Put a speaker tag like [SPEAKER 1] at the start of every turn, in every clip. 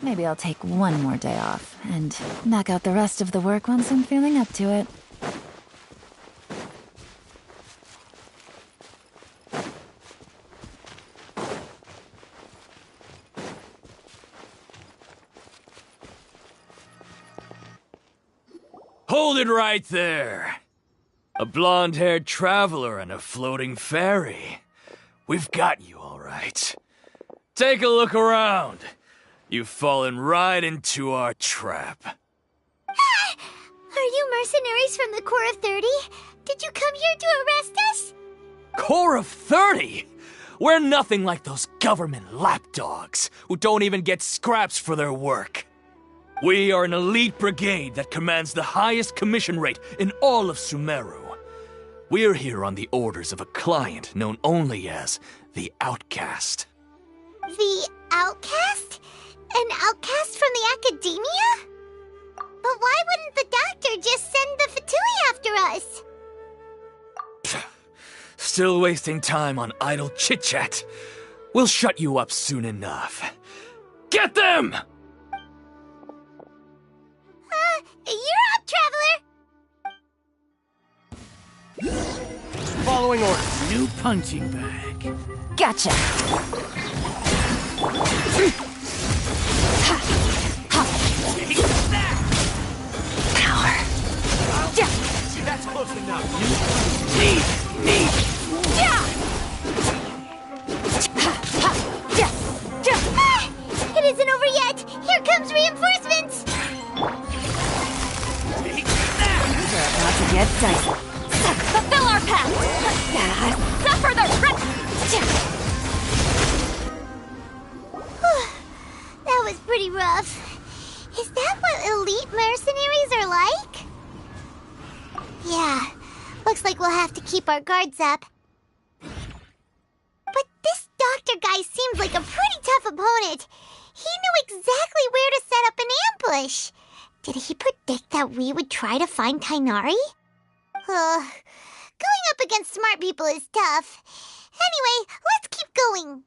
[SPEAKER 1] Maybe I'll take one more day off and knock out the rest of the work once I'm feeling up to it.
[SPEAKER 2] Hold it right there! A blonde-haired traveler and a floating fairy. We've got you all right. Take a look around. You've fallen right into our trap.
[SPEAKER 3] Are you mercenaries from the Corps of 30? Did you come here to arrest us?
[SPEAKER 2] Corps of 30? We're nothing like those government lapdogs who don't even get scraps for their work. We are an elite brigade that commands the highest commission rate in all of Sumeru. We're here on the orders of a client known only as the Outcast.
[SPEAKER 3] The Outcast? An outcast from the academia? But why wouldn't the doctor just send the Fatui after us?
[SPEAKER 2] Still wasting time on idle chit-chat. We'll shut you up soon enough. Get them!
[SPEAKER 3] You're up, Traveler!
[SPEAKER 4] Following orders. New punching bag.
[SPEAKER 1] Gotcha! Power.
[SPEAKER 4] That's close enough.
[SPEAKER 3] It isn't over yet! Here comes reinforcements!
[SPEAKER 1] About to get dicey.
[SPEAKER 3] Fulfill our path! Suffer the That was pretty rough. Is that what elite mercenaries are like? Yeah, looks like we'll have to keep our guards up. But this doctor guy seems like a pretty tough opponent. He knew exactly where to set up an ambush. Did he predict that we would try to find Tainari? Going up against smart people is tough. Anyway, let's keep going.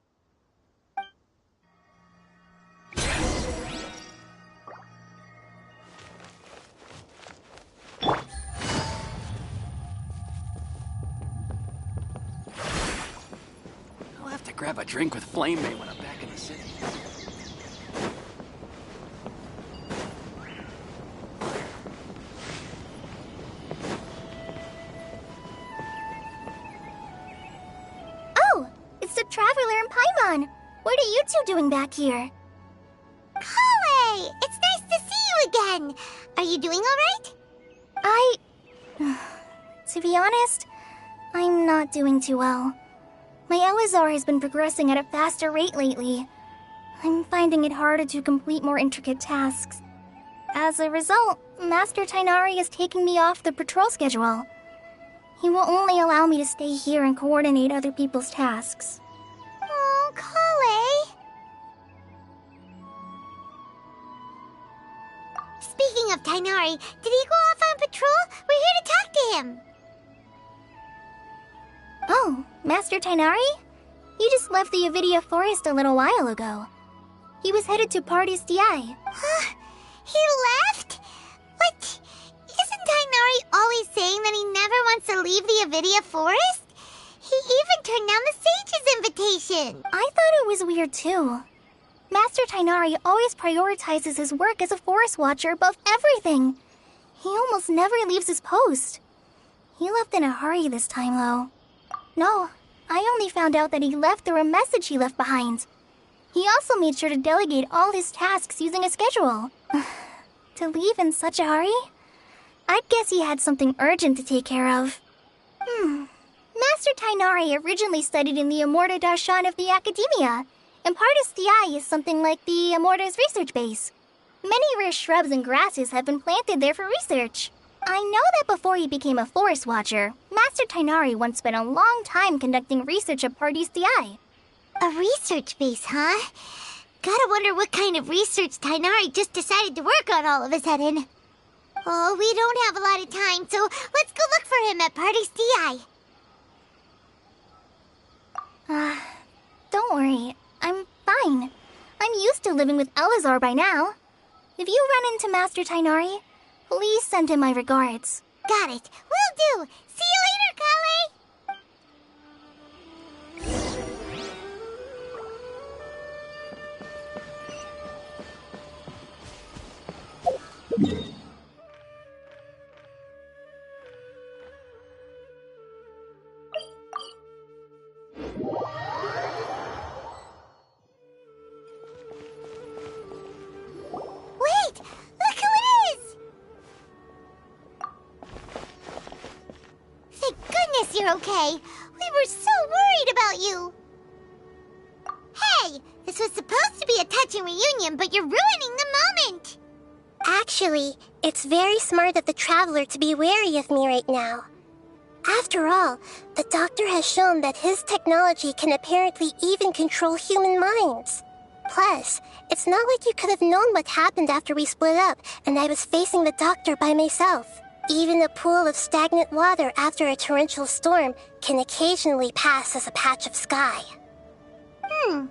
[SPEAKER 4] I'll have to grab a drink with Flame May when I'm back in the city.
[SPEAKER 3] Oh, it's the Traveler and Paimon. What are you two doing back here? Kale! It's nice to see you again. Are you doing all right? To be honest, I'm not doing too well. My Elazar has been progressing at a faster rate lately. I'm finding it harder to complete more intricate tasks. As a result, Master Tainari is taking me off the patrol schedule. He will only allow me to stay here and coordinate other people's tasks. Oh, Kale. Speaking of Tainari, did he go off on patrol? We're here to talk to him. Oh, Master Tainari? He just left the Avidia Forest a little while ago. He was headed to Party's DI. Huh? He left? What? Isn't Tainari always saying that he never wants to leave the Avidia Forest? He even turned down the Sage's invitation. I thought it was weird too. Master Tainari always prioritizes his work as a forest watcher above everything. He almost never leaves his post. He left in a hurry this time, though. No, I only found out that he left through a message he left behind. He also made sure to delegate all his tasks using a schedule. To leave in such a hurry? I'd guess he had something urgent to take care of. Master Tainari originally studied in the Amorta Darshan of the Academia, and Partis DI is something like the Amorta's research base. Many rare shrubs and grasses have been planted there for research. I know that before he became a forest watcher, Master Tainari once spent a long time conducting research at Partis DI. A research base, huh? Gotta wonder what kind of research Tainari just decided to work on all of a sudden. Oh, we don't have a lot of time, so let's go look for him at Partis DI. Don't worry. I'm fine. I'm used to living with Elazar by now. If you run into Master Tainari, please send him my regards. Got it. Will do. See you later, Kale! Wait! Look who it is! Thank goodness you're okay. We were so worried about you. Hey! This was supposed to be a touching reunion, but you're ruining the moment! Actually, it's very smart of the Traveler to be wary of me right now. After all, the Doctor has shown that his technology can apparently even control human minds. Plus, it's not like you could have known what happened after we split up and I was facing the Doctor by myself. Even a pool of stagnant water after a torrential storm can occasionally pass as a patch of sky. Paimon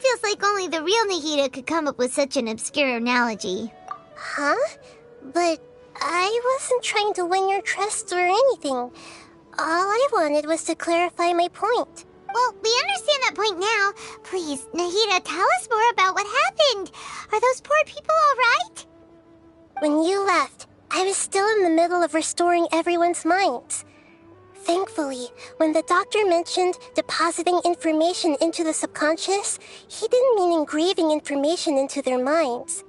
[SPEAKER 3] feels like only the real Nahida could come up with such an obscure analogy. Huh? But I wasn't trying to win your trust or anything. All I wanted was to clarify my point. Well, we understand that point now. Please, Nahida, tell us more about what happened. Are those poor people all right? When you left, I was still in the middle of restoring everyone's minds. Thankfully, when the Doctor mentioned depositing information into the subconscious, he didn't mean engraving information into their minds.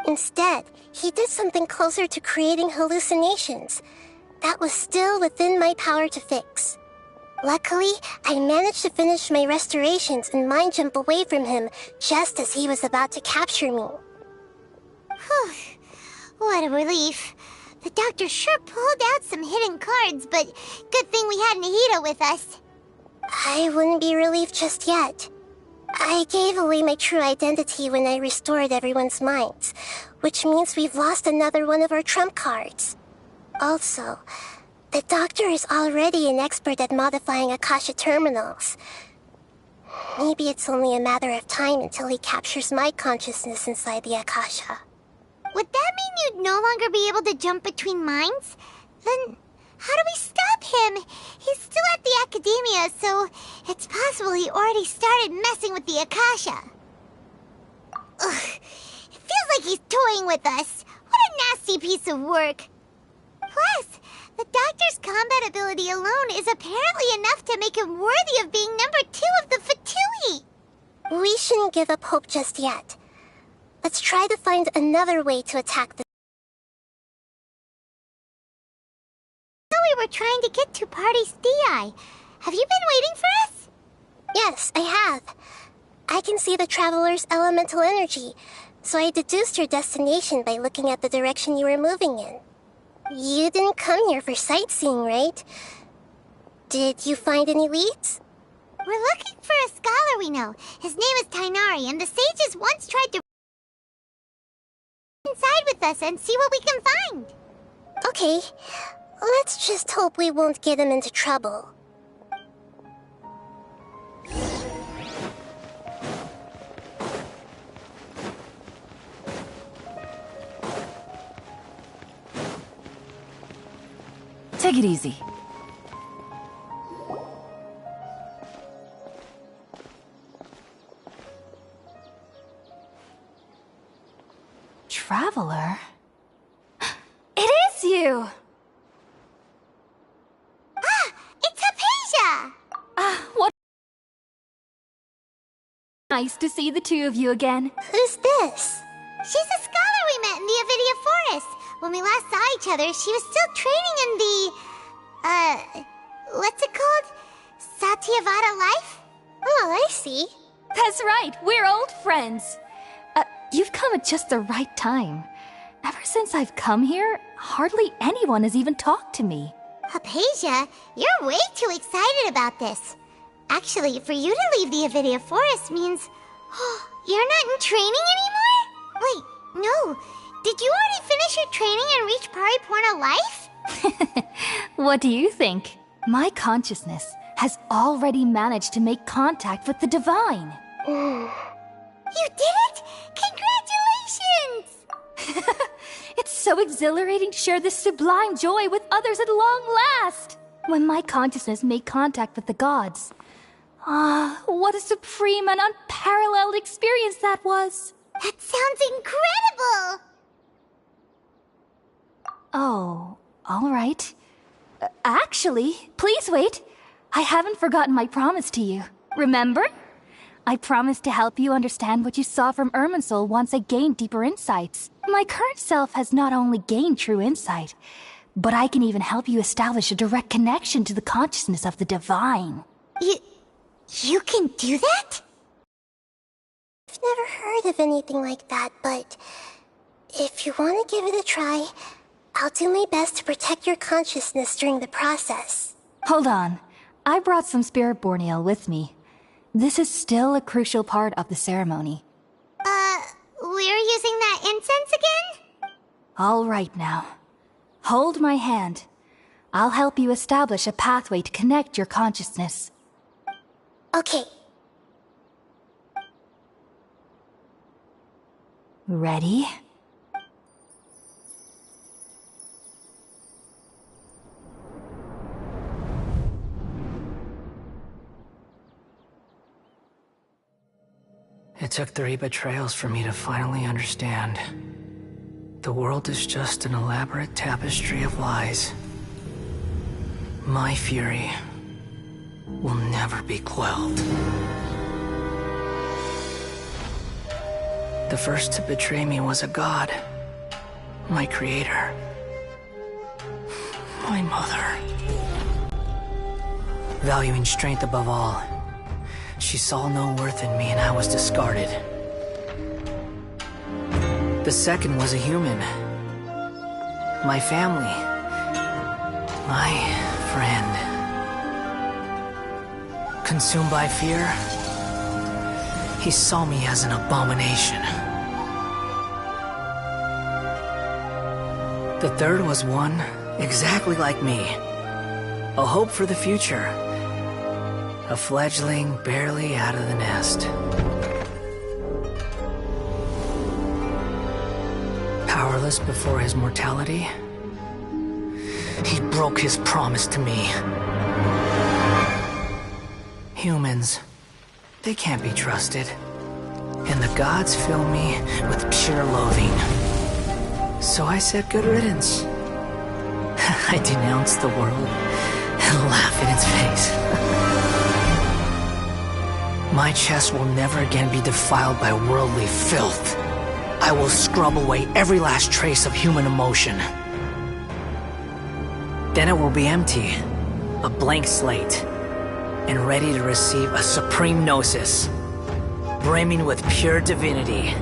[SPEAKER 3] Instead, he did something closer to creating hallucinations. That was still within my power to fix. Luckily, I managed to finish my restorations and mind jump away from him just as he was about to capture me. Whew. What a relief. The Doctor sure pulled out some hidden cards, but good thing we had Nahida with us. I wouldn't be relieved just yet. I gave away my true identity when I restored everyone's minds, which means we've lost another one of our trump cards. Also, the Doctor is already an expert at modifying Akasha terminals. Maybe it's only a matter of time until he captures my consciousness inside the Akasha. Would that mean you'd no longer be able to jump between minds? Then how do we stop him? He's still at the Academia, so it's possible he already started messing with the Akasha. Ugh, it feels like he's toying with us. What a nasty piece of work. Plus, the Doctor's combat ability alone is apparently enough to make him worthy of being number 2 of the Fatui. We shouldn't give up hope just yet. Let's try to find another way to attack the... So we were trying to get to Party's DI. Have you been waiting for us? Yes, I have. I can see the Traveler's elemental energy, so I deduced your destination by looking at the direction you were moving in. You didn't come here for sightseeing, right? Did you find any leads? We're looking for a scholar we know. His name is Tainari, and the sages once tried to... inside with us and see what we can find. Okay, let's just hope we won't get him into trouble.
[SPEAKER 1] Take it easy. Traveler? It is you!
[SPEAKER 3] Ah, it's Hypatia!
[SPEAKER 1] What? Nice to see the two of you again.
[SPEAKER 3] Who's this? She's a scholar we met in the Avidia Forest. When we last saw each other, she was still training in the... what's it called? Satyavada life? Oh, I see.
[SPEAKER 1] That's right, we're old friends. You've come at just the right time. Ever since I've come here, hardly anyone has even talked to me.
[SPEAKER 3] Hypatia, you're way too excited about this. Actually, for you to leave the Avidia Forest means... you're not in training anymore? Wait, no. Did you already finish your training and reach Pariporna life?
[SPEAKER 1] What do you think? My consciousness has already managed to make contact with the divine.
[SPEAKER 3] You did it! Congratulations!
[SPEAKER 1] It's so exhilarating to share this sublime joy with others at long last! When my consciousness made contact with the gods. Ah, what a supreme and unparalleled experience that was!
[SPEAKER 3] That sounds incredible!
[SPEAKER 1] Oh, all right. Actually, please wait. I haven't forgotten my promise to you. Remember? I promised to help you understand what you saw from Irminsul once I gained deeper insights. My current self has not only gained true insight, but I can even help you establish a direct connection to the consciousness of the divine.
[SPEAKER 3] You can do that? I've never heard of anything like that, but if you want to give it a try, I'll do my best to protect your consciousness during the process.
[SPEAKER 1] Hold on. I brought some spirit-born ale with me. This is still a crucial part of the ceremony.
[SPEAKER 3] We're using that incense again?
[SPEAKER 1] All right now. Hold my hand. I'll help you establish a pathway to connect your consciousness.
[SPEAKER 3] Okay.
[SPEAKER 1] Ready?
[SPEAKER 5] It took 3 betrayals for me to finally understand. The world is just an elaborate tapestry of lies. My fury will never be quelled. The first to betray me was a god. My creator. My mother. Valuing strength above all, she saw no worth in me and I was discarded. The second was a human. My family. My friend. Consumed by fear, he saw me as an abomination. The third was one exactly like me. A hope for the future. A fledgling barely out of the nest. Powerless before his mortality, he broke his promise to me. Humans, they can't be trusted. And the gods fill me with pure loathing. So I said good riddance. I denounced the world and laugh in its face. My chest will never again be defiled by worldly filth. I will scrub away every last trace of human emotion. Then it will be empty, a blank slate, and ready to receive a supreme gnosis, brimming with pure divinity.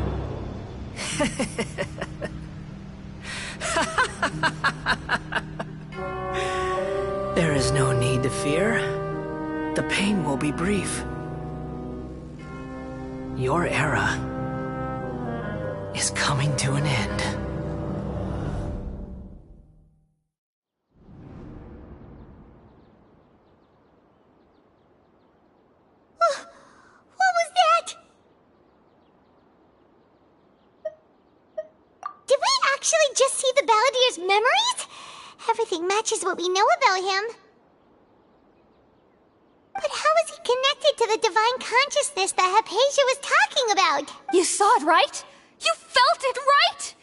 [SPEAKER 5] There is no need to fear. The pain will be brief. Your era is coming to an end.
[SPEAKER 3] What was that? Did we actually just see the Balladier's memories? Everything matches what we know about him. But how is he connected to the divine consciousness that Hypatia was talking about?
[SPEAKER 1] You saw it, right? You felt it, right?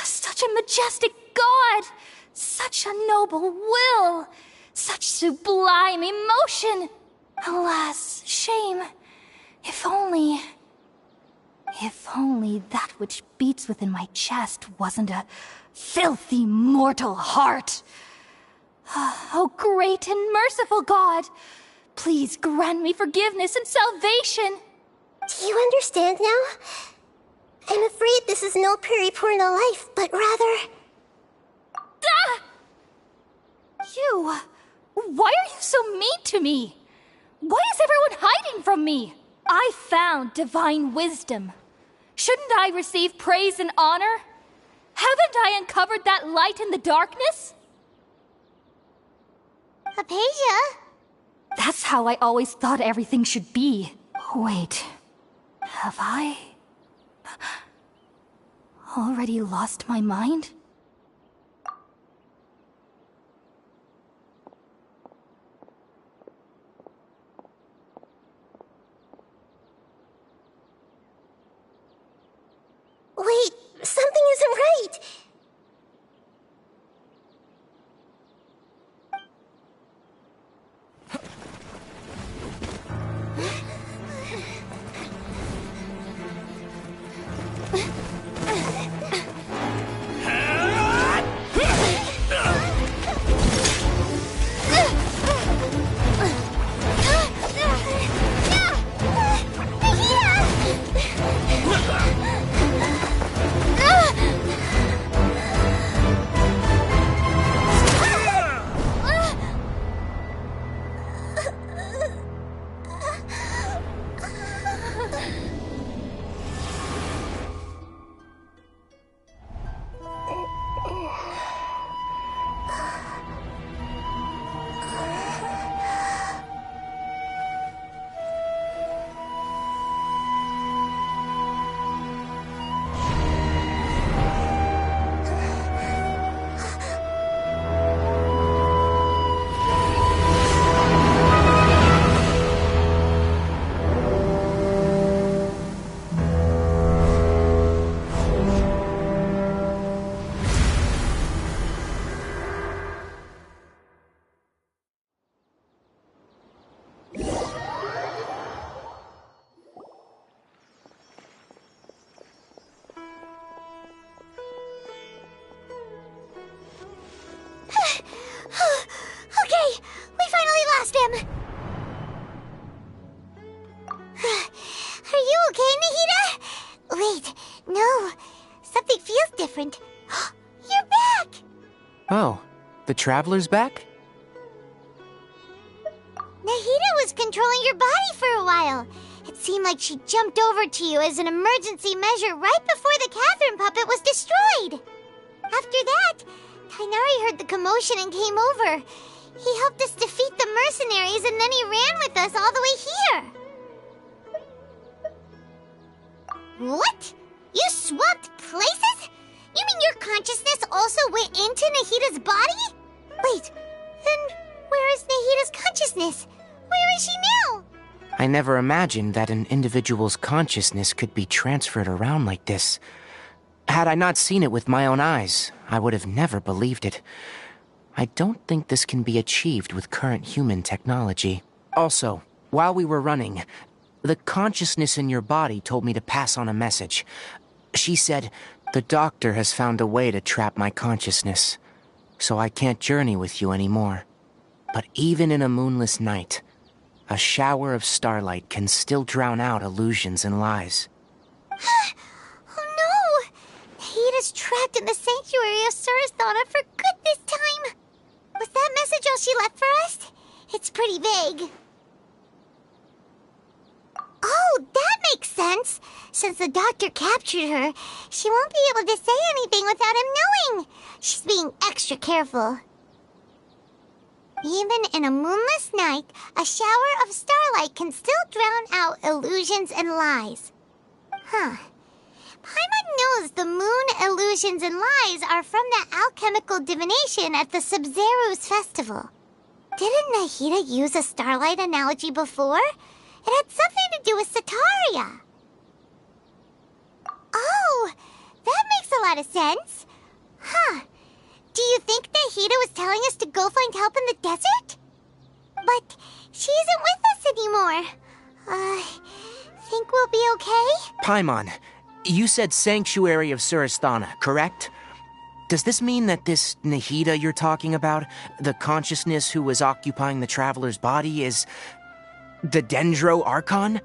[SPEAKER 1] Such a majestic god! Such a noble will! Such sublime emotion! Alas, shame. If only that which beats within my chest wasn't a filthy mortal heart. Oh, great and merciful God! Please grant me forgiveness and salvation!
[SPEAKER 3] Do you understand now? I'm afraid this is no Puripurna life, but rather...
[SPEAKER 1] Ah! You... Why are you so mean to me? Why is everyone hiding from me? I found divine wisdom. Shouldn't I receive praise and honor? Haven't I uncovered that light in the darkness?
[SPEAKER 3] Hypatia?
[SPEAKER 1] That's how I always thought everything should be. Wait, have I Already lost my mind?
[SPEAKER 3] Wait, something isn't right! Okay, we finally lost him! Are you okay, Nahida? Wait, no. Something feels different. You're back!
[SPEAKER 5] Oh, the Traveler's back?
[SPEAKER 3] Nahida was controlling your body for a while. It seemed like she jumped over to you as an emergency measure right before the Catherine puppet was destroyed. After that, Tainari heard the commotion and came over. He helped us defeat the mercenaries and then he ran with us all the way here. What? You swapped places? You mean your consciousness also went into Nahida's body? Wait, then where is Nahida's consciousness? Where is she now?
[SPEAKER 5] I never imagined that an individual's consciousness could be transferred around like this. Had I not seen it with my own eyes, I would have never believed it. I don't think this can be achieved with current human technology. Also, while we were running, the consciousness in your body told me to pass on a message. She said, "The doctor has found a way to trap my consciousness, so I can't journey with you anymore. But even in a moonless night, a shower of starlight can still drown out illusions and lies."
[SPEAKER 3] Oh no! Nahida's trapped in the sanctuary of Surasthana for good this time. Was that message all she left for us? It's pretty vague. Oh, that makes sense. Since the doctor captured her, she won't be able to say anything without him knowing. She's being extra careful. Even in a moonless night, a shower of starlight can still drown out illusions and lies. Huh. Paimon knows the moon illusions and lies are from the alchemical divination at the Sub-Zeru's festival. Didn't Nahida use a starlight analogy before? It had something to do with Sataria. Oh, that makes a lot of sense. Huh. Do you think Nahida was telling us to go find help in the desert? But she isn't with us anymore. Think we'll be okay?
[SPEAKER 5] Paimon, you said Sanctuary of Surasthana, correct? Does this mean that this Nahida you're talking about, the consciousness who was occupying the Traveler's body, is the Dendro Archon?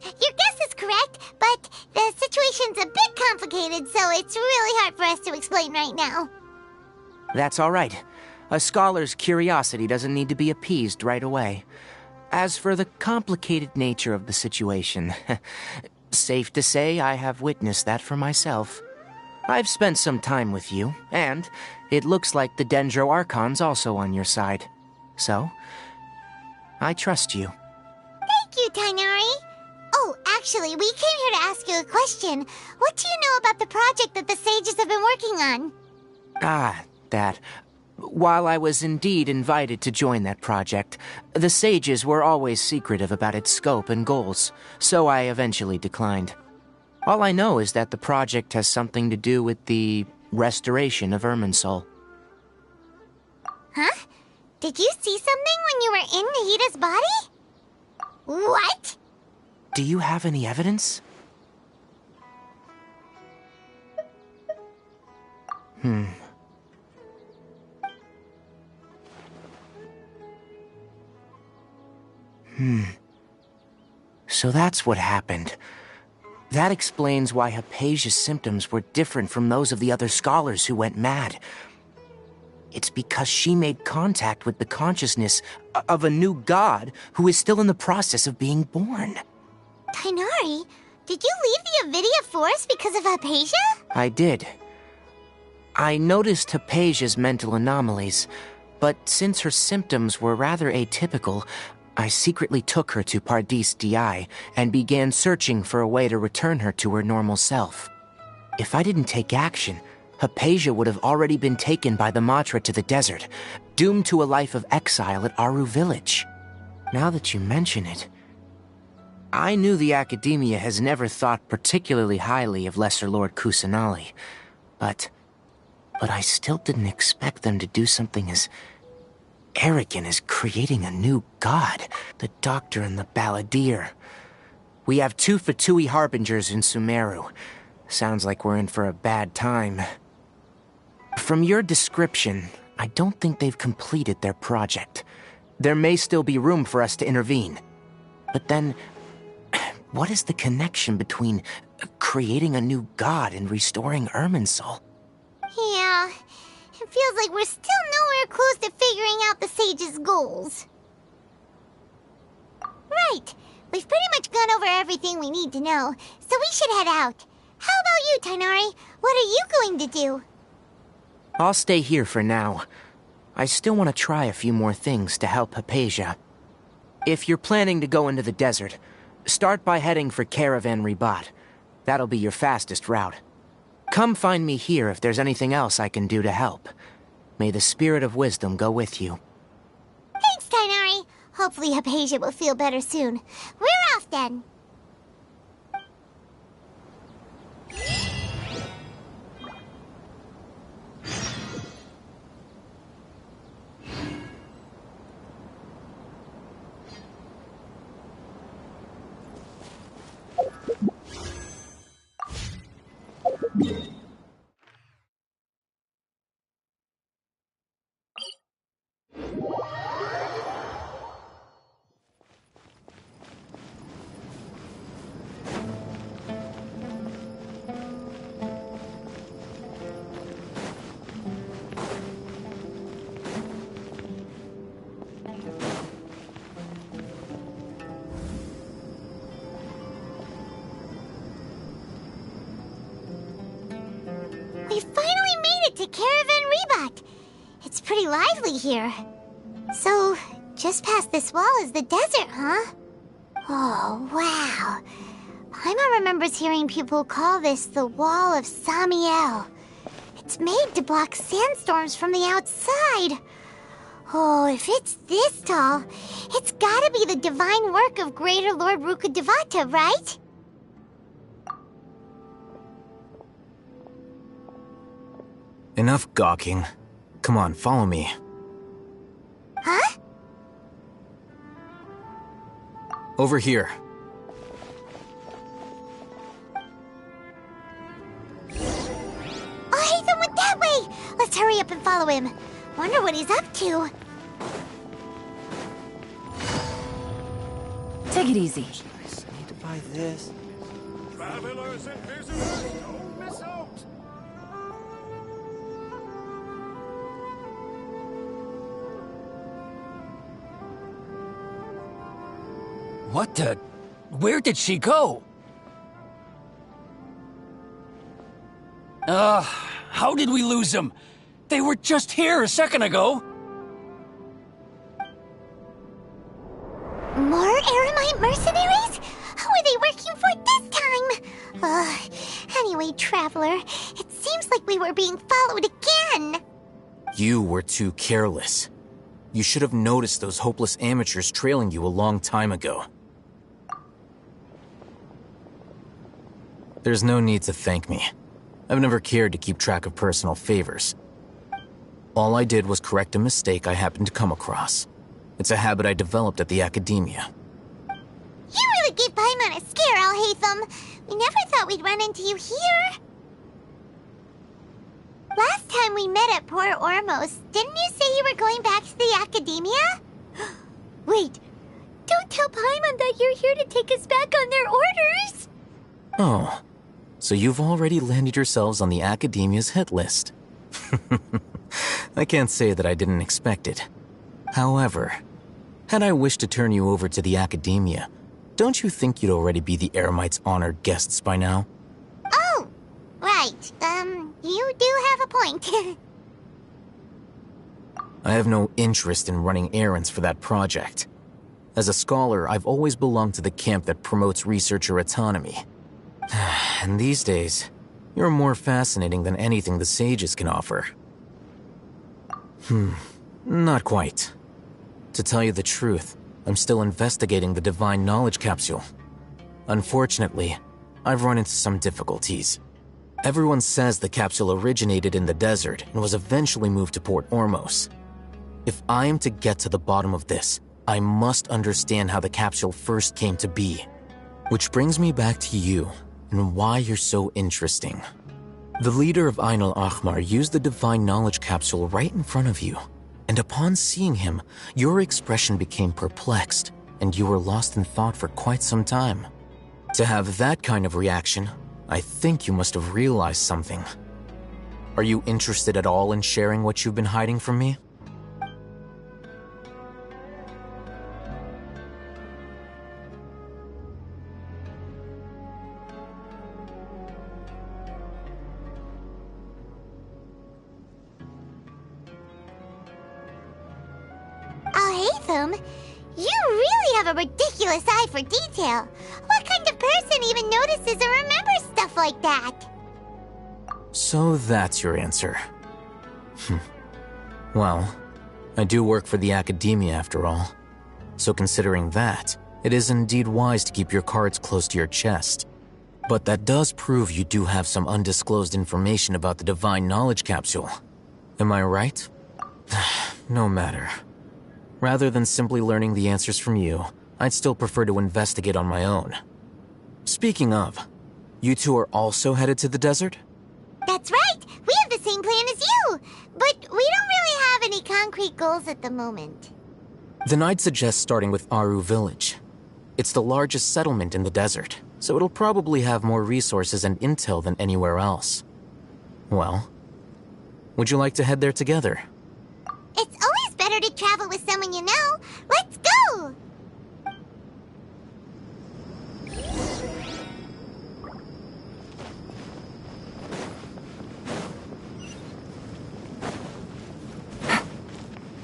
[SPEAKER 3] Your guess is correct, but the situation's a bit complicated, so it's really hard for us to explain right now.
[SPEAKER 5] That's all right. A scholar's curiosity doesn't need to be appeased right away. As for the complicated nature of the situation, safe to say I have witnessed that for myself. I've spent some time with you, and it looks like the Dendro Archon's also on your side. So, I trust you.
[SPEAKER 3] Thank you, Tainari. Oh, Oh, actually, we came here to ask you a question. What do you know about the project that the sages have been working on?
[SPEAKER 5] That. While I was indeed invited to join that project, the sages were always secretive about its scope and goals, so I eventually declined. All I know is that the project has something to do with the restoration of Irminsul.
[SPEAKER 3] Huh? Did you see something when you were in Nahida's body? What?
[SPEAKER 5] Do you have any evidence? So that's what happened. That explains why Hypatia's symptoms were different from those of the other scholars who went mad. It's because she made contact with the consciousness of a new god who is still in the process of being born.
[SPEAKER 3] Tighnari, did you leave the Avidia Forest because of Hypatia?
[SPEAKER 5] I did. I noticed Hypatia's mental anomalies, but since her symptoms were rather atypical, I secretly took her to Pardis Di and began searching for a way to return her to her normal self. If I didn't take action, Hypatia would have already been taken by the Matra to the desert, doomed to a life of exile at Aru village. Now that you mention it, I knew the Academia has never thought particularly highly of Lesser Lord Kusanali, but I still didn't expect them to do something as arrogant as creating a new god, the Doctor and the Balladeer. We have 2 Fatui Harbingers in Sumeru. Sounds like we're in for a bad time. From your description, I don't think they've completed their project. There may still be room for us to intervene. But then, what is the connection between creating a new god and restoring Irminsul?
[SPEAKER 3] Yeah, it feels like we're still nowhere close to figuring out the sage's goals. Right, we've pretty much gone over everything we need to know, so we should head out. How about you, Tighnari? What are you going to do?
[SPEAKER 5] I'll stay here for now. I still want to try a few more things to help Hypatia. If you're planning to go into the desert, start by heading for Caravan Ribat. That'll be your fastest route. Come find me here if there's anything else I can do to help. May the spirit of wisdom go with you.
[SPEAKER 3] Thanks, Tighnari. Hopefully Hypatia will feel better soon. We're off then. We finally made it to Caravan Ribat. It's pretty lively here. So, just past this wall is the desert, huh? Oh, wow. Paimon remembers hearing people call this the Wall of Samiel. It's made to block sandstorms from the outside. Oh, if it's this tall, it's gotta be the divine work of Greater Lord Rukkhadevata, right?
[SPEAKER 6] Enough gawking. Come on, follow me.
[SPEAKER 3] Huh?
[SPEAKER 6] Over here.
[SPEAKER 3] Oh, Hatham went that way! Let's hurry up and follow him. Wonder what he's up to.
[SPEAKER 1] Take it easy.
[SPEAKER 5] I need to buy this.
[SPEAKER 7] Travelers and visitors, don't miss out!
[SPEAKER 2] What the? Where did she go? How did we lose them? They were just here a second ago.
[SPEAKER 3] More Eremite mercenaries? Were they working anyway, Traveler? It seems like we were being followed again!
[SPEAKER 6] You were too careless. You should have noticed those hopeless amateurs trailing you a long time ago. There's no need to thank me. I've never cared to keep track of personal favors. All I did was correct a mistake I happened to come across. It's a habit I developed at the Academia.
[SPEAKER 3] You really gave Paimon a scare, Alhaitham. We never thought we'd run into you here. Last time we met at Port Ormos, didn't you say you were going back to the Academia? Wait, don't tell Paimon that you're here to take us back on their orders!
[SPEAKER 6] Oh, so you've already landed yourselves on the Academia's hit list. I can't say that I didn't expect it. However, had I wished to turn you over to the Academia, don't you think you'd already be the Eremites' honored guests by now?
[SPEAKER 3] Oh, right. You do have a point.
[SPEAKER 6] I have no interest in running errands for that project. As a scholar, I've always belonged to the camp that promotes researcher autonomy. And these days, you're more fascinating than anything the sages can offer. Not quite. To tell you the truth, I'm still investigating the Divine Knowledge Capsule. Unfortunately, I've run into some difficulties. Everyone says the capsule originated in the desert and was eventually moved to Port Ormos. If I am to get to the bottom of this, I must understand how the capsule first came to be. Which brings me back to you, and why you're so interesting. The leader of Ain al-Ahmar used the Divine Knowledge Capsule right in front of you, and upon seeing him, your expression became perplexed, and you were lost in thought for quite some time. To have that kind of reaction, I think you must have realized something. Are you interested at all in sharing what you've been hiding from me?
[SPEAKER 3] Alhaitham, you really have a ridiculous eye for detail. What kind of person even notices and remembers stuff like that?
[SPEAKER 6] So that's your answer. Well, I do work for the Academia after all. So considering that, it is indeed wise to keep your cards close to your chest. But that does prove you do have some undisclosed information about the Divine Knowledge Capsule. Am I right? No matter. Rather than simply learning the answers from you, I'd still prefer to investigate on my own. Speaking of, you two are also headed to the desert?
[SPEAKER 3] That's right! We have the same plan as you! But we don't really have any concrete goals at the moment.
[SPEAKER 6] Then I'd suggest starting with Aru Village. It's the largest settlement in the desert, so it'll probably have more resources and intel than anywhere else. Well, would you like to head there together?
[SPEAKER 3] It's always better to travel with someone you know. Let's go!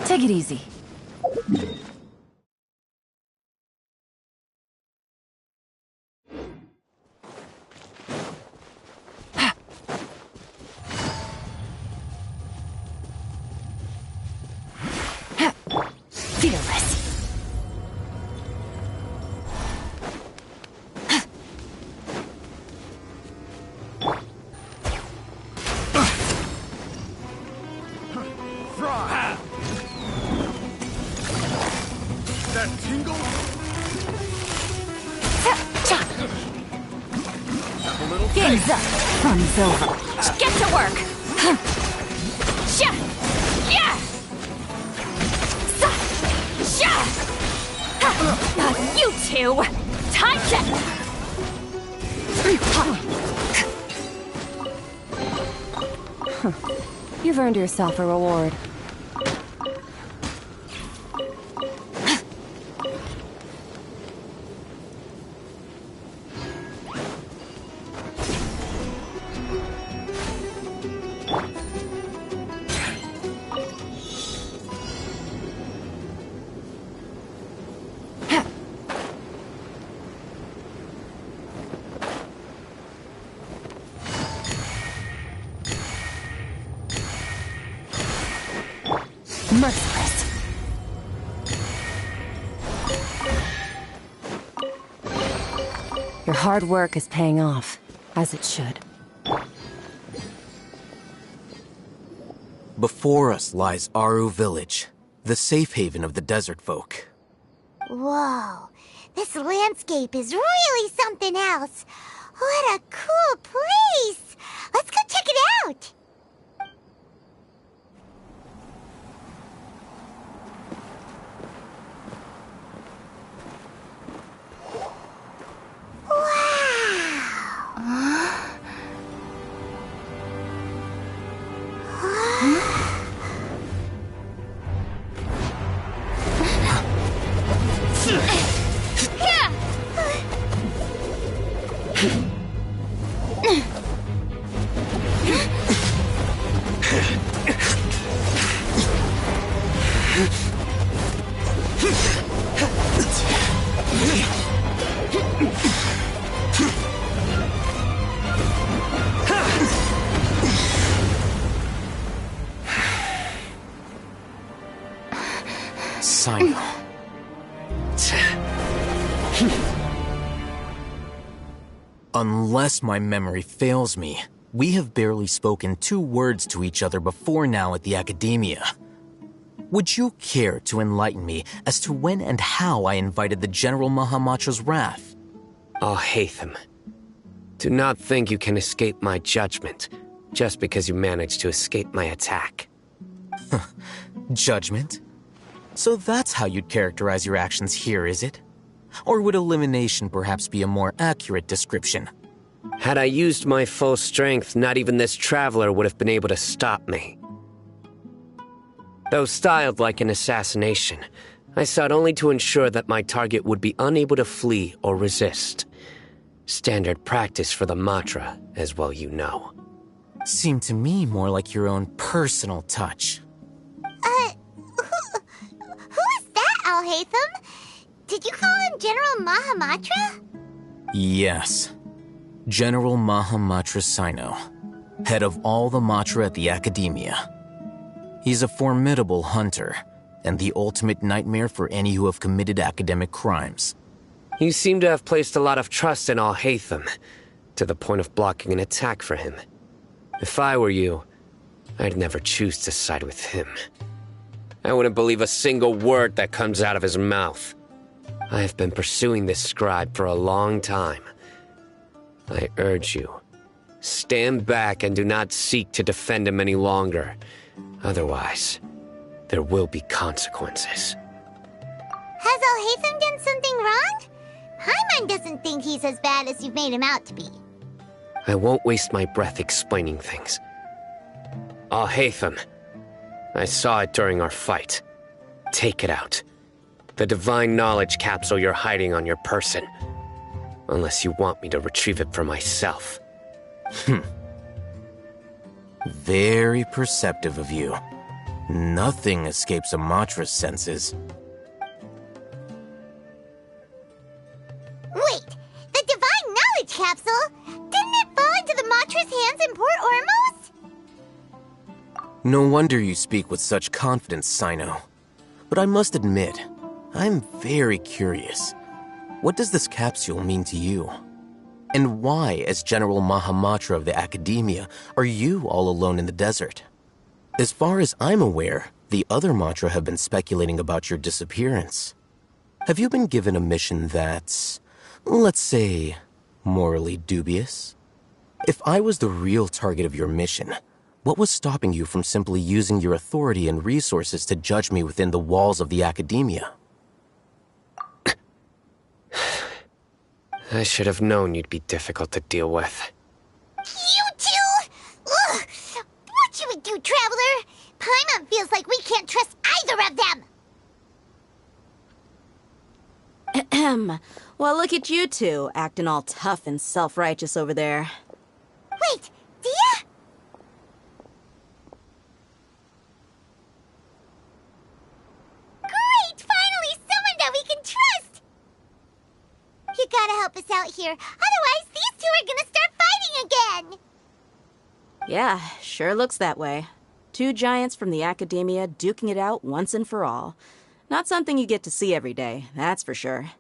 [SPEAKER 1] Take it easy. Fearless.
[SPEAKER 7] That tingle? A little
[SPEAKER 1] Game's up. Fun's over. Get to work. Sha. Yeah. Sa. Sha. You two. Time to.
[SPEAKER 8] You've earned yourself a reward. Your hard work is paying off, as it should.
[SPEAKER 6] Before us lies Aru Village, the safe haven of the desert folk.
[SPEAKER 3] Whoa, this landscape is really something else. What a cool place! Let's go check it out!
[SPEAKER 6] Sino. Unless my memory fails me, we have barely spoken 2 words to each other before now at the Academia. Would you care to enlighten me as to when and how I invited the General Mahamatra's wrath?
[SPEAKER 9] Alhaitham, do not think you can escape my judgment just because you managed to escape my attack.
[SPEAKER 6] Judgment? So that's how you'd characterize your actions here, is it? Or would elimination perhaps be a more accurate description?
[SPEAKER 9] Had I used my full strength, not even this traveler would have been able to stop me. Though styled like an assassination, I sought only to ensure that my target would be unable to flee or resist. Standard practice for the Matra, as well you know.
[SPEAKER 6] Seemed to me more like your own personal touch.
[SPEAKER 3] Who is that, Alhaitham? Did you call him General Mahamatra?
[SPEAKER 6] Yes. General Mahamatra Sino, head of all the Matra at the Academia. He's a formidable hunter, and the ultimate nightmare for any who have committed academic crimes.
[SPEAKER 9] You seem to have placed a lot of trust in Alhaitham, to the point of blocking an attack for him. If I were you, I'd never choose to side with him. I wouldn't believe a single word that comes out of his mouth. I have been pursuing this scribe for a long time. I urge you, stand back and do not seek to defend him any longer. Otherwise, there will be consequences.
[SPEAKER 3] Has Alhaitham done something wrong? Paimon doesn't think he's as bad as you've made him out to be.
[SPEAKER 9] I won't waste my breath explaining things. Alhaitham, I saw it during our fight. Take it out. The divine knowledge capsule you're hiding on your person. Unless you want me to retrieve it for myself.
[SPEAKER 6] Very perceptive of you. Nothing escapes a Matra's senses.
[SPEAKER 3] Wait, the divine knowledge capsule? Didn't it fall into the Matra's hands in Port Ormos?
[SPEAKER 6] No wonder you speak with such confidence, Sino. But I must admit, I'm very curious. What does this capsule mean to you? And why, as General Mahamatra of the Academia, are you all alone in the desert? As far as I'm aware, the other Matra have been speculating about your disappearance. Have you been given a mission that's, let's say, morally dubious? If I was the real target of your mission, what was stopping you from simply using your authority and resources to judge me within the walls of the Academia?
[SPEAKER 9] I should have known you'd be difficult to deal with.
[SPEAKER 3] You two? Ugh! What you would do, Traveler? Paimon feels like we can't trust either of them!
[SPEAKER 10] Ahem. Well, look at you two, acting all tough and self-righteous over there.
[SPEAKER 3] Wait, Dia? Great! Finally, someone that we can trust! You gotta help us out here, otherwise these two are gonna start fighting again!
[SPEAKER 10] Yeah, sure looks that way. 2 giants from the Academia duking it out once and for all. Not something you get to see every day, that's for sure.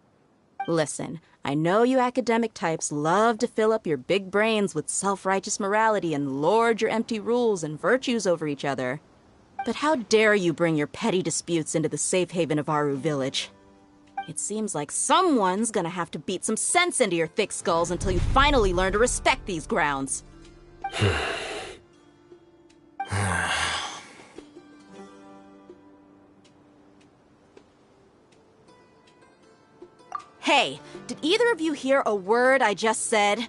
[SPEAKER 10] Listen, I know you academic types love to fill up your big brains with self-righteous morality and lord your empty rules and virtues over each other. But how dare you bring your petty disputes into the safe haven of Aru Village? It seems like someone's gonna have to beat some sense into your thick skulls until you finally learn to respect these grounds. Hey, did either of you hear a word I just said?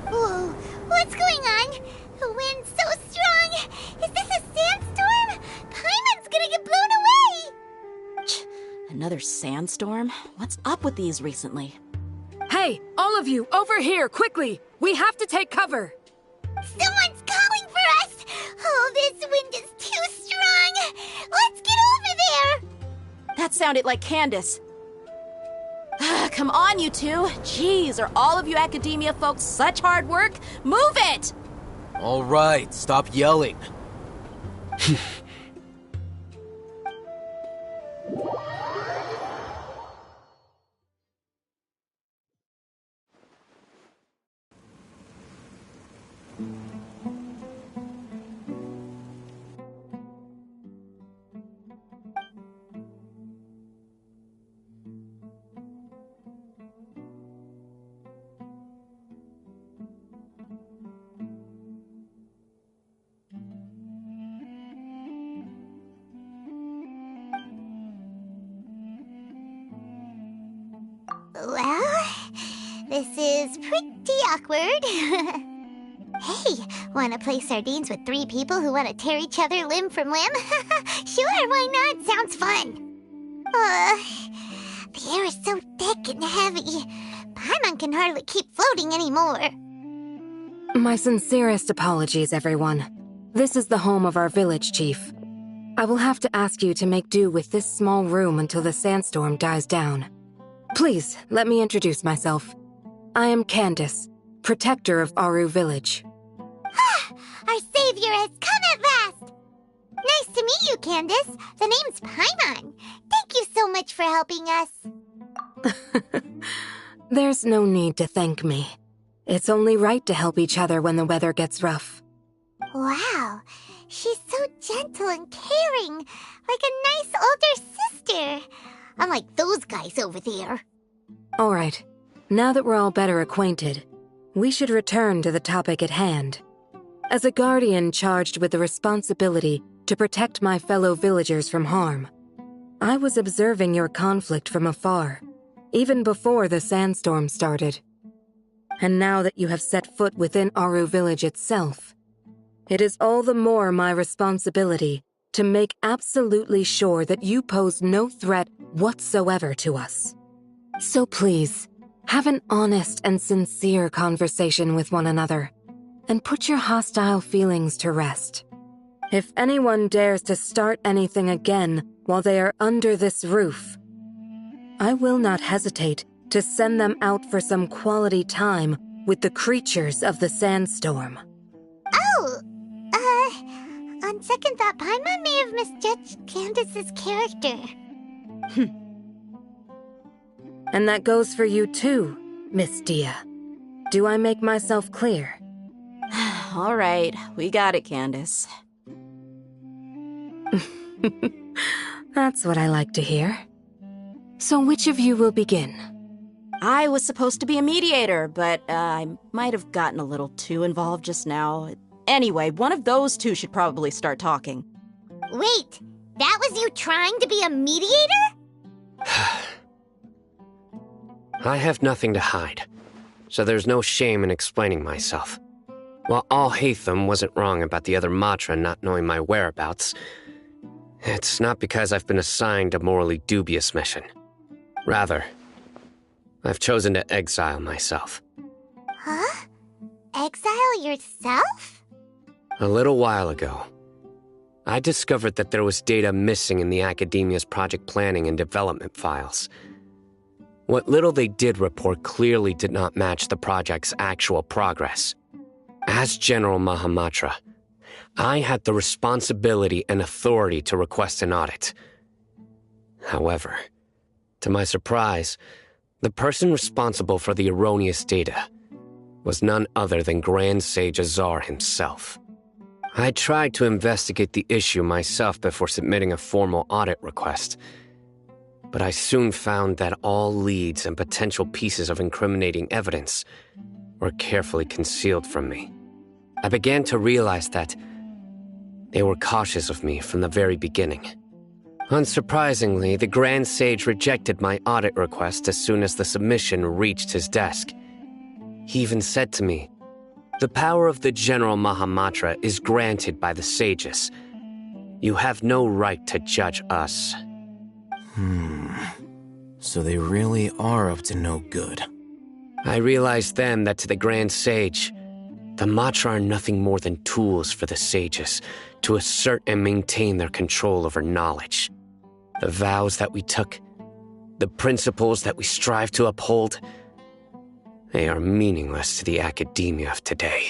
[SPEAKER 3] Whoa, what's going on? The wind's so strong. Is this a sandstorm? Paimon's gonna get blown away.
[SPEAKER 10] Another sandstorm? What's up with these recently?
[SPEAKER 8] Hey, all of you, over here, quickly! We have to take cover!
[SPEAKER 3] Someone's calling for us! Oh, this wind is too strong! Let's get over there!
[SPEAKER 10] That sounded like Candace. Come on, you two. Jeez, are all of you academia folks such hard work? Move it!
[SPEAKER 6] All right, stop yelling.
[SPEAKER 3] Well, this is pretty awkward. Hey, wanna play sardines with 3 people who wanna tear each other limb from limb? Sure, why not? Sounds fun. The air is so thick and heavy. Paimon can hardly keep floating anymore.
[SPEAKER 8] My sincerest apologies, everyone. This is the home of our village chief. I will have to ask you to make do with this small room until the sandstorm dies down. Please, let me introduce myself. I am Candace, protector of Aru Village.
[SPEAKER 3] Our savior has come at last! Nice to meet you, Candace. The name's Paimon. Thank you so much for helping us.
[SPEAKER 8] There's no need to thank me. It's only right to help each other when the weather gets rough.
[SPEAKER 3] Wow, she's so gentle and caring, like a nice older sister. Unlike those guys over there.
[SPEAKER 8] All right, now that we're all better acquainted, we should return to the topic at hand. As a guardian charged with the responsibility to protect my fellow villagers from harm, I was observing your conflict from afar, even before the sandstorm started. And now that you have set foot within Aru Village itself, it is all the more my responsibility to make absolutely sure that you pose no threat whatsoever to us. So please, have an honest and sincere conversation with one another, and put your hostile feelings to rest. If anyone dares to start anything again while they are under this roof, I will not hesitate to send them out for some quality time with the creatures of the sandstorm.
[SPEAKER 3] Oh, on second thought, Paimon may have misjudged Candace's character.
[SPEAKER 8] And that goes for you too, Miss Dia. Do I make myself clear?
[SPEAKER 10] All right, we got it, Candace.
[SPEAKER 8] That's what I like to hear. So which of you will begin?
[SPEAKER 10] I was supposed to be a mediator, but I might have gotten a little too involved just now. Anyway, one of those two should probably start talking.
[SPEAKER 3] Wait, that was you trying to be a mediator?
[SPEAKER 9] I have nothing to hide, so there's no shame in explaining myself. While Alhaitham wasn't wrong about the other Matra not knowing my whereabouts, it's not because I've been assigned a morally dubious mission. Rather, I've chosen to exile myself.
[SPEAKER 3] Huh? Exile yourself?
[SPEAKER 9] A little while ago, I discovered that there was data missing in the Academia's project planning and development files. What little they did report clearly did not match the project's actual progress. As General Mahamatra, I had the responsibility and authority to request an audit. However, to my surprise, the person responsible for the erroneous data was none other than Grand Sage Azar himself. I tried to investigate the issue myself before submitting a formal audit request, but I soon found that all leads and potential pieces of incriminating evidence were carefully concealed from me. I began to realize that they were cautious of me from the very beginning. Unsurprisingly, the Grand Sage rejected my audit request as soon as the submission reached his desk. He even said to me, "The power of the General Mahamatra is granted by the sages. You have no right to judge us."
[SPEAKER 6] So they really are up to no good.
[SPEAKER 9] I realized then that to the Grand Sage, the Matra are nothing more than tools for the sages to assert and maintain their control over knowledge. The vows that we took, the principles that we strive to uphold, they are meaningless to the academia of today.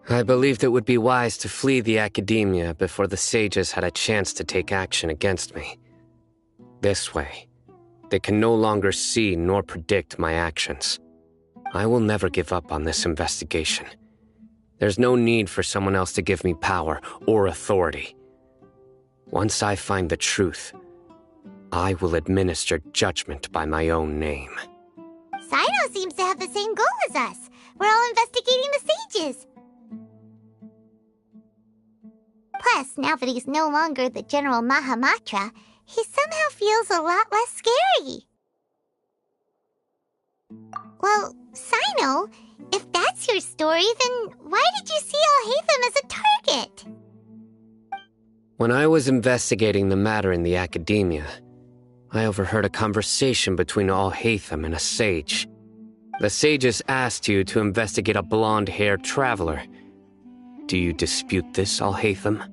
[SPEAKER 9] I believed it would be wise to flee the academia before the sages had a chance to take action against me. This way, they can no longer see nor predict my actions. I will never give up on this investigation. There's no need for someone else to give me power or authority. Once I find the truth, I will administer judgment by my own name.
[SPEAKER 3] Sino seems to have the same goal as us. We're all investigating the sages. Plus, now that he's no longer the General Mahamatra, he somehow feels a lot less scary. Well, Sino, if that's your story, then why did you see Alhaitham as a target?
[SPEAKER 9] When I was investigating the matter in the academia, I overheard a conversation between Alhaitham and a sage. The sages asked you to investigate a blonde-haired traveler. Do you dispute this, Alhaitham?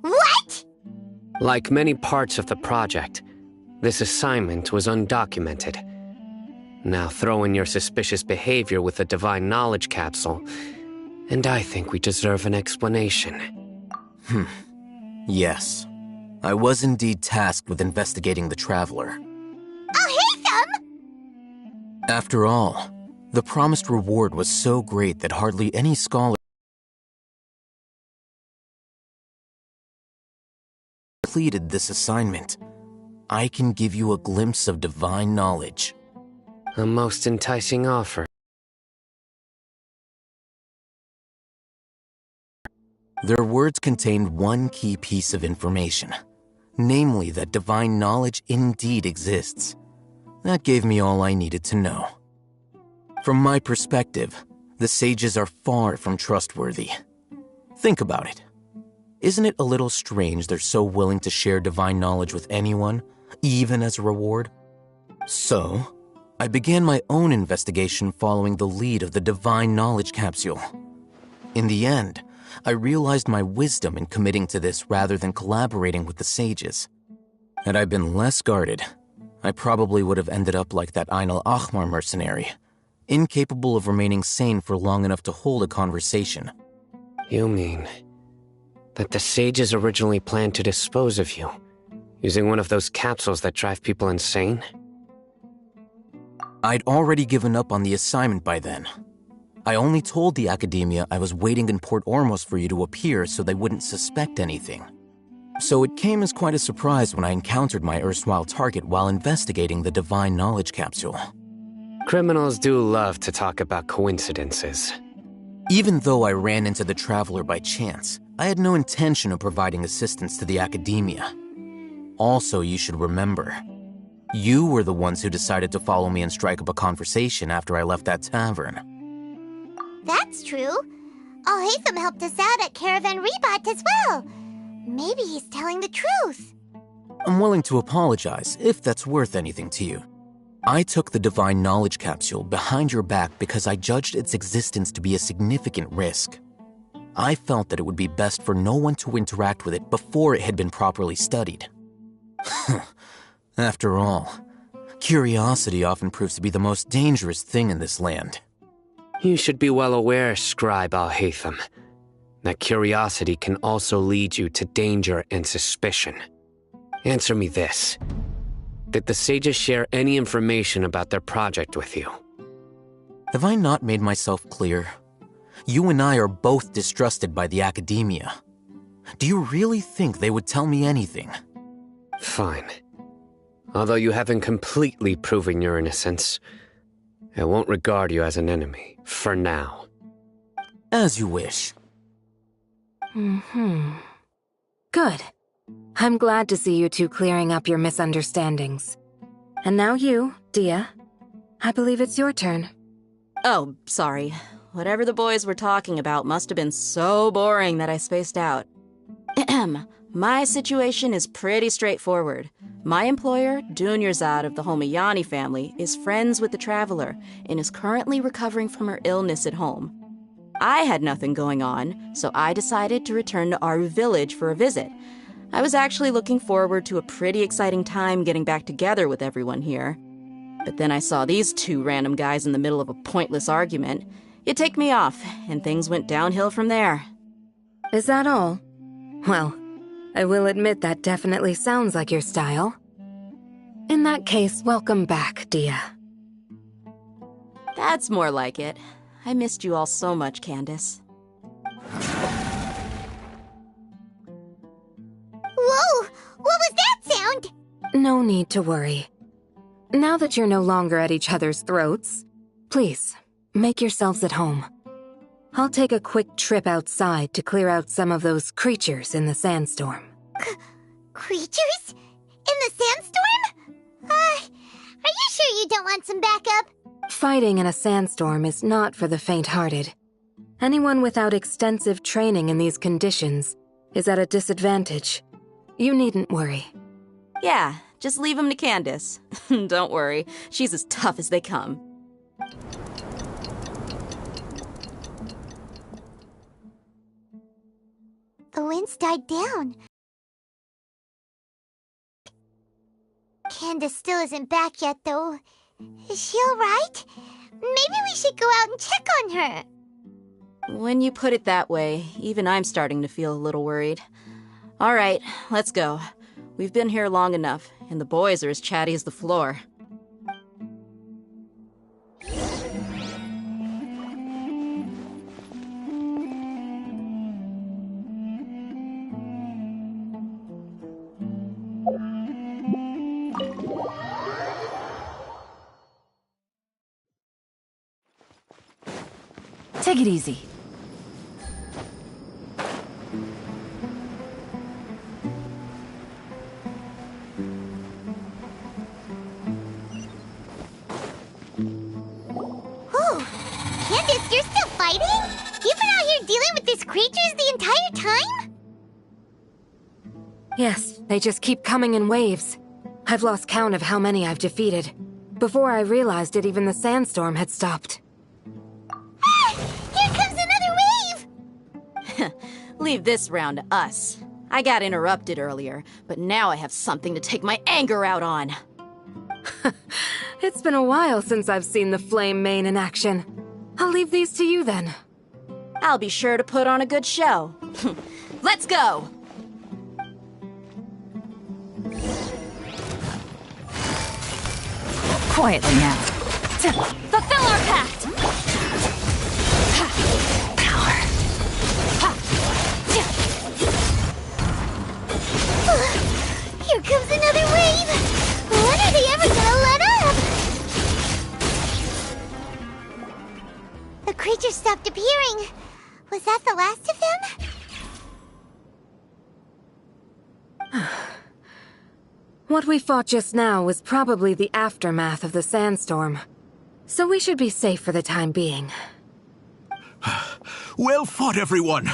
[SPEAKER 3] What?
[SPEAKER 9] Like many parts of the project, this assignment was undocumented. Now throw in your suspicious behavior with the Divine Knowledge Capsule, and I think we deserve an explanation.
[SPEAKER 6] Yes. I was indeed tasked with investigating the Traveler.
[SPEAKER 3] Alhaitham!
[SPEAKER 6] After all, the promised reward was so great that hardly any scholar completed this assignment. I can give you a glimpse of divine knowledge.
[SPEAKER 9] A most enticing offer.
[SPEAKER 6] Their words contained one key piece of information, namely that divine knowledge indeed exists. That gave me all I needed to know. From my perspective, the sages are far from trustworthy. Think about it. Isn't it a little strange they're so willing to share divine knowledge with anyone, even as a reward? So, I began my own investigation following the lead of the Divine Knowledge Capsule. In the end, I realized my wisdom in committing to this rather than collaborating with the sages. Had I been less guarded, I probably would have ended up like that Ain al-Ahmar mercenary, incapable of remaining sane for long enough to hold a conversation.
[SPEAKER 9] You mean that the sages originally planned to dispose of you, using one of those capsules that drive people insane?
[SPEAKER 6] I'd already given up on the assignment by then. I only told the academia I was waiting in Port Ormos for you to appear so they wouldn't suspect anything. So it came as quite a surprise when I encountered my erstwhile target while investigating the Divine Knowledge Capsule.
[SPEAKER 9] Criminals do love to talk about coincidences.
[SPEAKER 6] Even though I ran into the Traveler by chance, I had no intention of providing assistance to the academia. Also, you should remember, you were the ones who decided to follow me and strike up a conversation after I left that tavern.
[SPEAKER 3] That's true. Alhaitham helped us out at Caravan Rebat as well. Maybe he's telling the truth.
[SPEAKER 6] I'm willing to apologize if that's worth anything to you. I took the Divine Knowledge Capsule behind your back because I judged its existence to be a significant risk. I felt that it would be best for no one to interact with it before it had been properly studied. After all, curiosity often proves to be the most dangerous thing in this land.
[SPEAKER 9] You should be well aware, Scribe Al-Haytham, that curiosity can also lead you to danger and suspicion. Answer me this. Did the sages share any information about their project with you?
[SPEAKER 6] Have I not made myself clear? You and I are both distrusted by the academia. Do you really think they would tell me anything?
[SPEAKER 9] Fine. Although you haven't completely proven your innocence, I won't regard you as an enemy, for now.
[SPEAKER 6] As you wish.
[SPEAKER 8] Good. I'm glad to see you two clearing up your misunderstandings. And now you, Dia. I believe it's your turn.
[SPEAKER 10] Oh, sorry. Whatever the boys were talking about must have been so boring that I spaced out. My situation is pretty straightforward. My employer, Dunyarzad of the Homayani family, is friends with the Traveler and is currently recovering from her illness at home. I had nothing going on, so I decided to return to Aru village for a visit. I was actually looking forward to a pretty exciting time getting back together with everyone here. But then I saw these two random guys in the middle of a pointless argument. It ticked me off, and things went downhill from there.
[SPEAKER 8] Is that all? Well, I will admit that definitely sounds like your style. In that case, welcome back, Dia.
[SPEAKER 10] That's more like it. I missed you all so much, Candace.
[SPEAKER 3] Whoa! What was that sound?
[SPEAKER 8] No need to worry. Now that you're no longer at each other's throats, please, make yourselves at home. I'll take a quick trip outside to clear out some of those creatures in the sandstorm.
[SPEAKER 3] Creatures? In the sandstorm? Are you sure you don't want some backup?
[SPEAKER 8] Fighting in a sandstorm is not for the faint-hearted. Anyone without extensive training in these conditions is at a disadvantage. You needn't worry.
[SPEAKER 10] Yeah, just leave them to Candace. Don't worry, she's as tough as they come.
[SPEAKER 3] The winds died down. Candace still isn't back yet, though. Is she alright? Maybe we should go out and check on her.
[SPEAKER 10] When you put it that way, even I'm starting to feel a little worried. All right, let's go. We've been here long enough, and the boys are as chatty as the floor.
[SPEAKER 1] Take it easy.
[SPEAKER 3] Candace, you're still fighting? You've been out here dealing with these creatures the entire time?
[SPEAKER 8] Yes, they just keep coming in waves. I've lost count of how many I've defeated. Before I realized it, even the sandstorm had stopped.
[SPEAKER 3] Here comes another wave!
[SPEAKER 10] Leave this round to us. I got interrupted earlier, but now I have something to take my anger out on.
[SPEAKER 8] It's been a while since I've seen the Flame Mane in action. I'll leave these to you then.
[SPEAKER 10] I'll be sure to put on a good show. Let's go!
[SPEAKER 1] Quietly now. Fulfill our pact! Power.
[SPEAKER 3] Here comes another wave! When are they ever gonna let up? The creatures stopped appearing. Was that the last of them?
[SPEAKER 8] What we fought just now was probably the aftermath of the sandstorm. So we should be safe for the time being.
[SPEAKER 7] Well fought, everyone.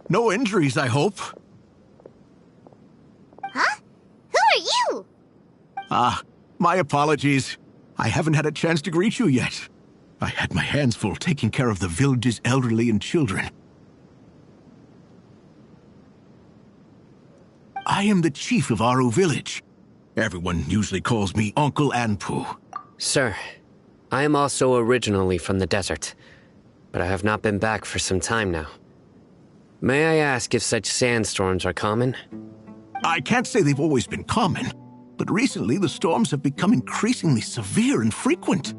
[SPEAKER 7] No injuries, I hope.
[SPEAKER 3] Huh? Who are you?
[SPEAKER 7] My apologies. I haven't had a chance to greet you yet. I had my hands full taking care of the village's elderly and children. I am the chief of Aru village. Everyone usually calls me Uncle Anpu.
[SPEAKER 9] Sir, I am also originally from the desert. but I have not been back for some time now. May I ask if such sandstorms are common?
[SPEAKER 7] I can't say they've always been common, but recently the storms have become increasingly severe and frequent.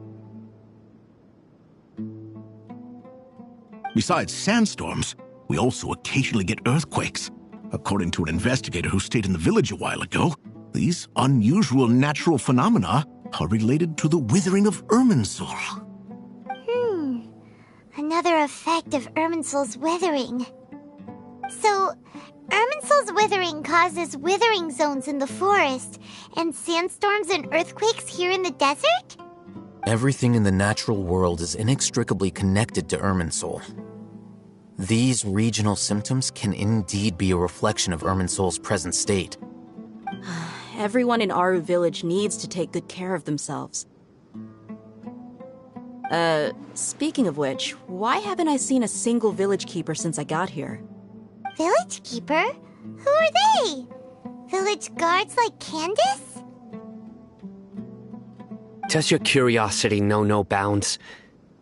[SPEAKER 7] Besides sandstorms, we also occasionally get earthquakes. According to an investigator who stayed in the village a while ago, these unusual natural phenomena are related to the withering of Irminsul.
[SPEAKER 3] Another effect of Irminsul's withering. So, Irminsul's withering causes withering zones in the forest, and sandstorms and earthquakes here in the desert?
[SPEAKER 6] Everything in the natural world is inextricably connected to Irminsul. These regional symptoms can indeed be a reflection of Irminsul's present state.
[SPEAKER 10] Everyone in Aru Village needs to take good care of themselves. Speaking of which, why haven't I seen a single village keeper since I got here?
[SPEAKER 3] Village keeper? Who are they? Village guards like Candace?
[SPEAKER 9] Does your curiosity know no bounds?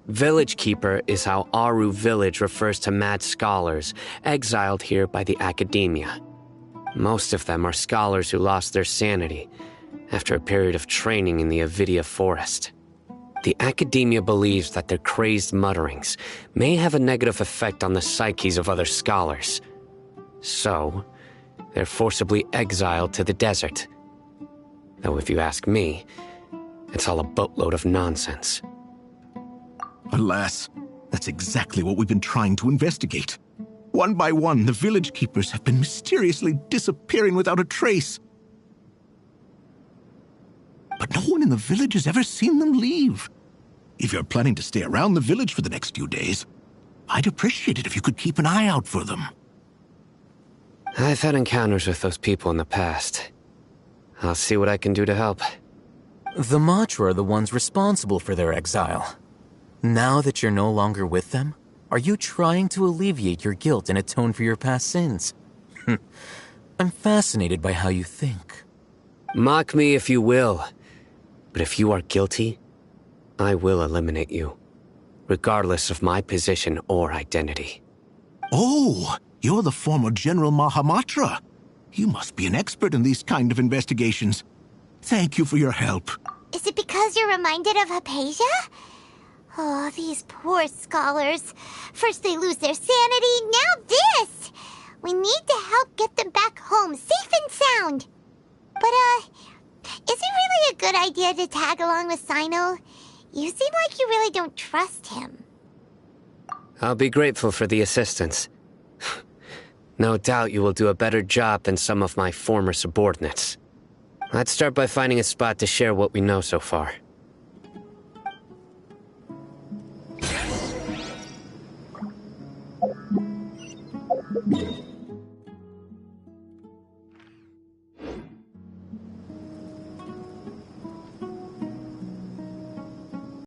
[SPEAKER 9] Village Keeper is how Aru Village refers to mad scholars exiled here by the academia. Most of them are scholars who lost their sanity after a period of training in the Avidia Forest. The academia believes that their crazed mutterings may have a negative effect on the psyches of other scholars. So, they're forcibly exiled to the desert. Though if you ask me, it's all a boatload of nonsense.
[SPEAKER 7] Alas, that's exactly what we've been trying to investigate. One by one, the village keepers have been mysteriously disappearing without a trace. But no one in the village has ever seen them leave. If you're planning to stay around the village for the next few days, I'd appreciate it if you could keep an eye out for them.
[SPEAKER 9] I've had encounters with those people in the past. I'll see what I can do to help.
[SPEAKER 6] The Matra are the ones responsible for their exile. Now that you're no longer with them, are you trying to alleviate your guilt and atone for your past sins? I'm fascinated by how you think.
[SPEAKER 9] Mock me if you will, but if you are guilty, I will eliminate you, regardless of my position or identity.
[SPEAKER 7] Oh, you're the former General Mahamatra. You must be an expert in these kind of investigations. Thank you for your help.
[SPEAKER 3] Is it because you're reminded of Hypatia? Oh, these poor scholars. First they lose their sanity, now this! We need to help get them back home, safe and sound. But, is it really a good idea to tag along with Sino? You seem like you really don't trust him.
[SPEAKER 9] I'll be grateful for the assistance. No doubt you will do a better job than some of my former subordinates. Let's start by finding a spot to share what we know so far.